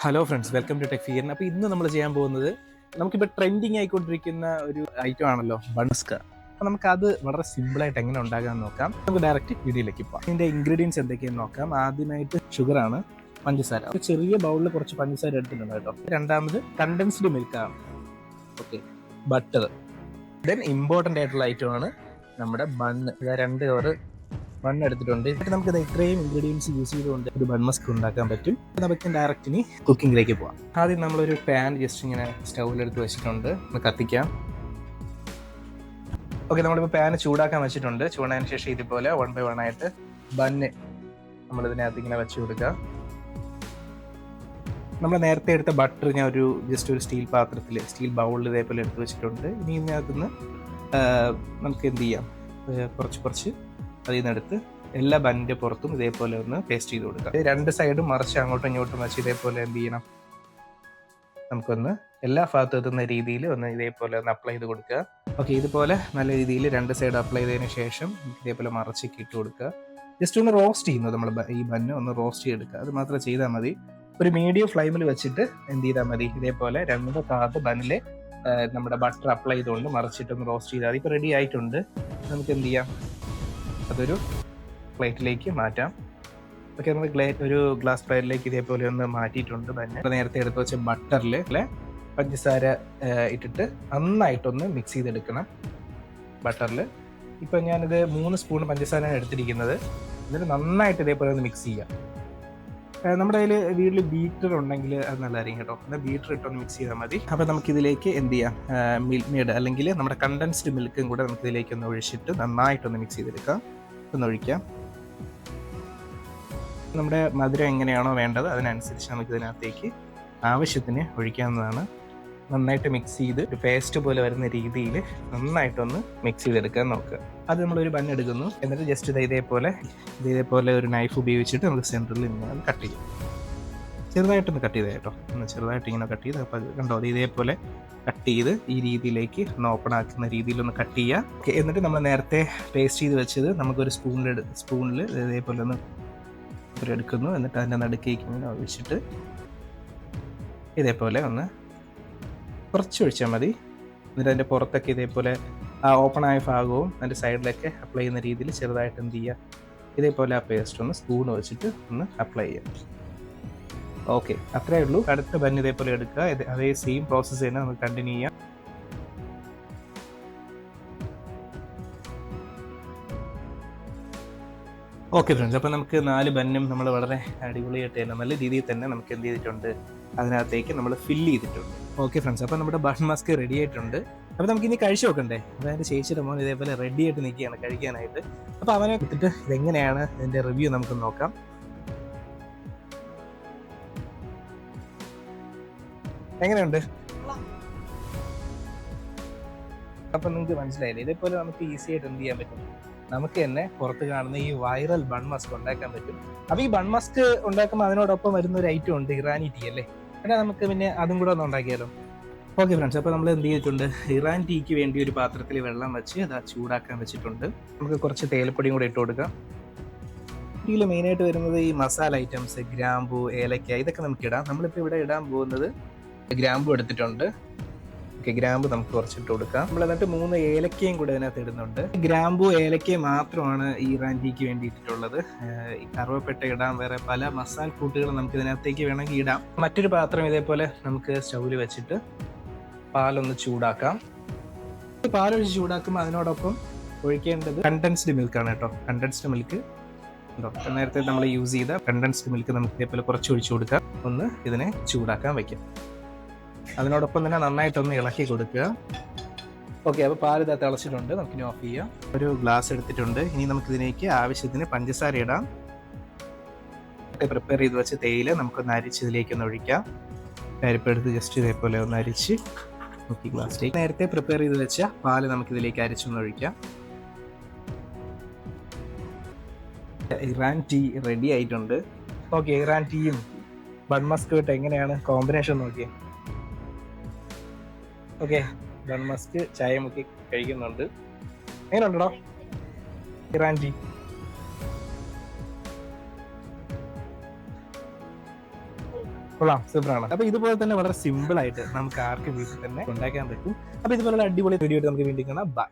Hello friends, welcome to tech fear. അപ്പോൾ ഇന്ന് നമ്മൾ ചെയ്യാൻ പോകുന്നത് നമുക്കിപ്പോൾ ട്രെൻഡിങ് ആയിക്കൊണ്ടിരിക്കുന്ന ഒരു ഐറ്റം ആണല്ലോ ബൺസ്ക. അപ്പോൾ നമുക്കത് വളരെ സിമ്പിളായിട്ട് എങ്ങനെ ഉണ്ടാകാമെന്ന് നോക്കാം. നമുക്ക് ഡയറക്റ്റ് വീഡിയോയിലേക്ക് പോകാം. ഇതിൻ്റെ ഇൻഗ്രീഡിയൻസ് എന്തൊക്കെയെന്ന് നോക്കാം. ആദ്യമായിട്ട് ഷുഗറാണ്, പഞ്ചസാര. ഒരു ചെറിയ ബൗളിൽ കുറച്ച് പഞ്ചസാര എടുത്തിട്ടുണ്ട് കേട്ടോ. രണ്ടാമത് കണ്ടൻസ്ഡ് മിൽക്കാണ്. Okay, butter. ദെൻ ഇമ്പോർട്ടൻ്റ് ആയിട്ടുള്ള ഐറ്റമാണ് നമ്മുടെ ബണ്ണ്. രണ്ട് കവർ ബണ്ണ് എടുത്തിട്ടുണ്ട്. നമുക്ക് ഇത്രയും ഇൻഗ്രീഡിയൻസ് യൂസ് ചെയ്തുകൊണ്ട് ഒരു ബൺ മസ്ക് ഉണ്ടാക്കാൻ പറ്റും. നമുക്ക് ഡയറക്റ്റ് ഇനി കുക്കിങ്ങിലേക്ക് പോകാം. ആദ്യം നമ്മളൊരു പാൻ ജസ്റ്റ് ഇങ്ങനെ സ്റ്റൗവിലെടുത്ത് വെച്ചിട്ടുണ്ട്. ഒന്ന് കത്തിക്കാം. ഓക്കെ, നമ്മളിപ്പോൾ പാൻ ചൂടാക്കാൻ വെച്ചിട്ടുണ്ട്. ചൂടായതിനു ശേഷം ഇതുപോലെ 1 by 1 ആയിട്ട് ബണ്ണ് നമ്മളിതിനകത്ത് ഇങ്ങനെ വെച്ച് കൊടുക്കുക. നമ്മൾ നേരത്തെ എടുത്ത ബട്ടർ ഞാൻ ജസ്റ്റ് ഒരു സ്റ്റീൽ പാത്രത്തിൽ, സ്റ്റീൽ ബൗളിൽ ഇതേപോലെ എടുത്ത് വെച്ചിട്ടുണ്ട്. ഇനി ഇതിനകത്തുനിന്ന് നമുക്ക് എന്ത് ചെയ്യാം, കുറച്ച് അതിൽ നിന്നെടുത്ത് എല്ലാ ബണ്ണിൻ്റെ പുറത്തും ഇതേപോലെ ഒന്ന് പേസ്റ്റ് ചെയ്ത് കൊടുക്കുക. രണ്ട് സൈഡും മറിച്ച് അങ്ങോട്ടും ഇങ്ങോട്ടും വെച്ച് ഇതേപോലെ എന്ത് ചെയ്യണം, നമുക്കൊന്ന് എല്ലാ ഭാഗത്തും എത്തുന്ന രീതിയിൽ ഒന്ന് ഇതേപോലെ ഒന്ന് അപ്ലൈ ചെയ്ത് കൊടുക്കുക. ഓക്കെ, ഇതുപോലെ നല്ല രീതിയിൽ രണ്ട് സൈഡ് അപ്ലൈ ചെയ്തതിന് ശേഷം ഇതേപോലെ മറിച്ചൊക്കെ ഇട്ട് കൊടുക്കുക. ജസ്റ്റ് ഒന്ന് റോസ്റ്റ് ചെയ്യുന്നത്, നമ്മൾ ഈ ബണ്ണ് ഒന്ന് റോസ്റ്റ് ചെയ്തെടുക്കുക. അത് മാത്രം ചെയ്താൽ മതി. ഒരു മീഡിയം ഫ്ലെയിമിൽ വെച്ചിട്ട് എന്ത് ചെയ്താൽ മതി, ഇതേപോലെ രണ്ട് ഭാഗത്ത് ബണ്ണിലെ നമ്മുടെ ബട്ടർ അപ്ലൈ ചെയ്തുകൊണ്ട് മറിച്ചിട്ടൊന്ന് റോസ്റ്റ് ചെയ്താൽ മതി. ഇപ്പോൾ റെഡി ആയിട്ടുണ്ട്. നമുക്ക് എന്ത് ചെയ്യാം, അതൊരു പ്ലേറ്റിലേക്ക് മാറ്റാം. ഓക്കെ, നമ്മൾ ഒരു ഗ്ലാസ് പ്ലേറ്റിലേക്ക് ഇതേപോലെ ഒന്ന് മാറ്റിയിട്ടുണ്ട്. തന്നെ നേരത്തെ എടുത്ത് വെച്ച ബട്ടറിൽ പഞ്ചസാര ഇട്ടിട്ട് നന്നായിട്ടൊന്ന് മിക്സ് ചെയ്തെടുക്കണം. ബട്ടറിൽ ഇപ്പം ഞാനിത് 3 സ്പൂൺ പഞ്ചസാരയാണ് എടുത്തിരിക്കുന്നത്. എന്നിട്ട് നന്നായിട്ട് ഇതേപോലെ ഒന്ന് മിക്സ് ചെയ്യാം. നമ്മുടെ കയ്യിൽ വീട്ടിൽ ബീറ്റർ ഉണ്ടെങ്കിൽ അത് നല്ലതായിരിക്കും കേട്ടോ. എന്നാൽ ബീറ്റർ ഇട്ടൊന്ന് മിക്സ് ചെയ്താൽ മതി. അപ്പോൾ നമുക്കിതിലേക്ക് എന്ത് ചെയ്യാം, മിൽക്ക് മെയ്ഡ് അല്ലെങ്കിൽ നമ്മുടെ കണ്ടൻസ്ഡ് മിൽക്കും കൂടെ നമുക്കിതിലേക്ക് ഒന്ന് ഒഴിച്ചിട്ട് നന്നായിട്ടൊന്ന് മിക്സ് ചെയ്തെടുക്കാം. ഒന്ന് ഒഴിക്കാം. നമ്മുടെ മധുരം എങ്ങനെയാണോ വേണ്ടത് അതിനനുസരിച്ച് നമുക്കിതിനകത്തേക്ക് ആവശ്യത്തിന് ഒഴിക്കാവുന്നതാണ്. നന്നായിട്ട് മിക്സ് ചെയ്ത് ഒരു പേസ്റ്റ് പോലെ വരുന്ന രീതിയിൽ നന്നായിട്ടൊന്ന് മിക്സ് ചെയ്തെടുക്കാൻ നോക്കുക. അത് നമ്മളൊരു ബണ്ണ് എടുക്കുന്നു. എന്നിട്ട് ജസ്റ്റ് ഇതേപോലെ ഒരു നൈഫ് ഉപയോഗിച്ചിട്ട് നമുക്ക് സെൻറ്ററിൽ ഇങ്ങനെ കട്ട് ചെയ്യാം. ചെറുതായിട്ടൊന്ന് കട്ട് ചെയ്തേ കേട്ടോ. ഒന്ന് ചെറുതായിട്ട് ഇങ്ങനെ കട്ട് ചെയ്ത്, അപ്പോൾ കണ്ടോ, അത് ഇതേപോലെ കട്ട് ചെയ്ത് ഈ രീതിയിലേക്ക് ഒന്ന് ഓപ്പൺ ആക്കുന്ന രീതിയിലൊന്ന് കട്ട് ചെയ്യുക. ഓക്കെ, എന്നിട്ട് നമ്മൾ നേരത്തെ പേസ്റ്റ് ചെയ്ത് വെച്ചത് നമുക്കൊരു സ്പൂണിൽ ഇതേപോലെ ഒന്ന് എടുക്കുന്നു. എന്നിട്ട് അതിൻ്റെ നടുക്കേക്ക് ഇങ്ങനെ ഒഴിച്ചിട്ട് ഇതേപോലെ ഒന്ന് കുറച്ച് ഒഴിച്ചാൽ മതി. എന്നിട്ട് അതിൻ്റെ പുറത്തൊക്കെ ഇതേപോലെ ആ ഓപ്പൺ ആയ ഭാഗവും അതിൻ്റെ സൈഡിലൊക്കെ അപ്ലൈ ചെയ്യുന്ന രീതിയിൽ ചെറുതായിട്ട് എന്ത് ചെയ്യുക, ഇതേപോലെ ആ പേസ്റ്റ് ഒന്ന് സ്പൂൺ വെച്ചിട്ട് ഒന്ന് അപ്ലൈ ചെയ്യാം. ഓക്കെ, അത്രേ ഉള്ളൂ. അടുത്ത ബണ്ണ് ഇതേപോലെ എടുക്കുക. അതേ സെയിം പ്രോസസ്സ് തന്നെ നമുക്ക് കണ്ടിന്യൂ ചെയ്യാം. ഓക്കെ ഫ്രണ്ട്സ്, അപ്പോൾ നമുക്ക് 4 ബന്നും നമ്മൾ വളരെ അടിപൊളിയായിട്ട് തന്നെ നല്ല രീതിയിൽ തന്നെ നമുക്ക് എന്ത് ചെയ്തിട്ടുണ്ട്, അതിനകത്തേക്ക് നമ്മൾ ഫില്ല് ചെയ്തിട്ടുണ്ട്. ഓക്കെ ഫ്രണ്ട്സ്, അപ്പോൾ നമ്മുടെ ബൺ മസ്ക് റെഡി ആയിട്ടുണ്ട്. അപ്പോൾ നമുക്ക് ഇനി കഴിച്ചു നോക്കണ്ടേ. അതായത് ചേച്ചിയുടെ മോൻ ഇതേപോലെ റെഡി ആയിട്ട് നിൽക്കുകയാണ് കഴിക്കാനായിട്ട്. അപ്പോൾ അവനെ എടുത്തിട്ട് ഇതെങ്ങനെയാണ് ഇതിൻ്റെ റിവ്യൂ നമുക്ക് നോക്കാം. എങ്ങനെയുണ്ട്? അപ്പം നിങ്ങൾക്ക് മനസ്സിലായില്ലേ, ഇതേപോലെ നമുക്ക് ഈസി ആയിട്ട് എന്ത് ചെയ്യാൻ പറ്റും, നമുക്ക് തന്നെ പുറത്ത് കാണുന്ന ഈ വൈറൽ ബൺ മസ്ക് ഉണ്ടാക്കാൻ പറ്റും. അപ്പോൾ ഈ ബൺ മസ്ക് ഉണ്ടാക്കുമ്പോൾ അതിനോടൊപ്പം വരുന്ന ഒരു ഐറ്റം ഉണ്ട്, ഇറാനി ടീ അല്ലേ. എന്നാൽ നമുക്ക് പിന്നെ അതും കൂടെ ഒന്ന് ഉണ്ടാക്കിയാലോ. ഓക്കെ ഫ്രണ്ട്സ്, അപ്പോൾ നമ്മൾ എന്ത് ചെയ്തിട്ടുണ്ട്, ഇറാൻ ടീക്ക് വേണ്ടി ഒരു പാത്രത്തിൽ വെള്ളം വെച്ച് അത് ചൂടാക്കാൻ വെച്ചിട്ടുണ്ട്. നമുക്ക് കുറച്ച് തേയിലപ്പൊടിയും കൂടെ ഇട്ട് കൊടുക്കാം. ടീയിൽ മെയിനായിട്ട് വരുന്നത് ഈ മസാല ഐറ്റംസ്, ഗ്രാമ്പു, ഏലക്ക, ഇതൊക്കെ നമുക്ക് ഇടാം. നമ്മളിപ്പോൾ ഇവിടെ ഇടാൻ പോകുന്നത് ഗ്രാമ്പു എടുത്തിട്ടുണ്ട്. ഓക്കെ, ഗ്രാമ്പു നമുക്ക് കുറച്ചിട്ട് കൊടുക്കാം. നമ്മൾ എന്നിട്ട് 3 ഏലക്കയും കൂടെ അതിനകത്ത് ഇടുന്നുണ്ട്. ഗ്രാമ്പു ഏലക്കയും മാത്രമാണ് ഈ ഇറാൻ ടീക്ക് വേണ്ടി ഇട്ടിട്ടുള്ളത്. ഈ കറുവപ്പട്ട ഇടാം, വേറെ പല മസാല കൂട്ടുകൾ നമുക്ക് ഇതിനകത്തേക്ക് വേണമെങ്കിൽ ഇടാം. മറ്റൊരു പാത്രം ഇതേപോലെ നമുക്ക് സ്റ്റൗവിൽ വെച്ചിട്ട് പാലൊന്ന് ചൂടാക്കാം. പാലൊഴിച്ച് ചൂടാക്കുമ്പോൾ അതിനോടൊപ്പം ഒഴിക്കേണ്ടത് കണ്ടൻസ്ഡ് മിൽക്കാണ് കേട്ടോ. കണ്ടൻസ്ഡ് മിൽക്ക് ഉണ്ടോ, നേരത്തെ നമ്മൾ യൂസ് ചെയ്ത കണ്ടൻസ്ഡ് മിൽക്ക് നമുക്ക് ഇതേപോലെ കുറച്ച് ഒഴിച്ചു കൊടുക്കാം. ഒന്ന് ഇതിനെ ചൂടാക്കാൻ വയ്ക്കാം. അതിനോടൊപ്പം തന്നെ നന്നായിട്ടൊന്ന് ഇളക്കി കൊടുക്കുക. ഓക്കെ, അപ്പോൾ പാൽ ഇത് തിളച്ചിട്ടുണ്ട്. നമുക്കിനി ഓഫ് ചെയ്യാം. ഒരു ഗ്ലാസ് എടുത്തിട്ടുണ്ട്. ഇനി നമുക്കിതിലേക്ക് ആവശ്യത്തിന് പഞ്ചസാര ഇടാം. പ്രിപ്പയർ ചെയ്ത് വെച്ച് തേയില നമുക്കൊന്ന് അരിച്ച് ഇതിലേക്കൊന്ന് ഒഴിക്കാം. അരിപ്പെടുത്ത് ജസ്റ്റ് ഇതേപോലെ ഒന്ന് അരിച്ച് നോക്കി ഗ്ലാസ്സിലേക്ക് നേരത്തെ പ്രിപ്പയർ ചെയ്ത് വെച്ച പാല് നമുക്കിതിലേക്ക് അരിച്ചൊന്ന് ഒഴിക്കാം. ഇറാൻ ടീ റെഡി ആയിട്ടുണ്ട്. ഓക്കെ, ഇറാൻ ടീയും ബൺ മസ്ക് ഇട്ട് എങ്ങനെയാണ് കോമ്പിനേഷൻ നോക്കിയേ. ഓക്കെ, ബൺ മസ്ക് ചായ മുക്കി കഴിക്കുന്നുണ്ട്. എങ്ങനെയുണ്ടോ ഇറാൻ ടീ? കൊള്ളാം, സൂപ്പറാണ്. അപ്പൊ ഇതുപോലെ തന്നെ വളരെ സിമ്പിൾ ആയിട്ട് നമുക്ക് ആർക്കും വീട്ടിൽ തന്നെ ഉണ്ടാക്കാൻ പറ്റും. അപ്പൊ ഇതുപോലുള്ള അടിപൊളി വീഡിയോ ആയിട്ട് നമുക്ക് വീണ്ടും കാണാം. ബൈ.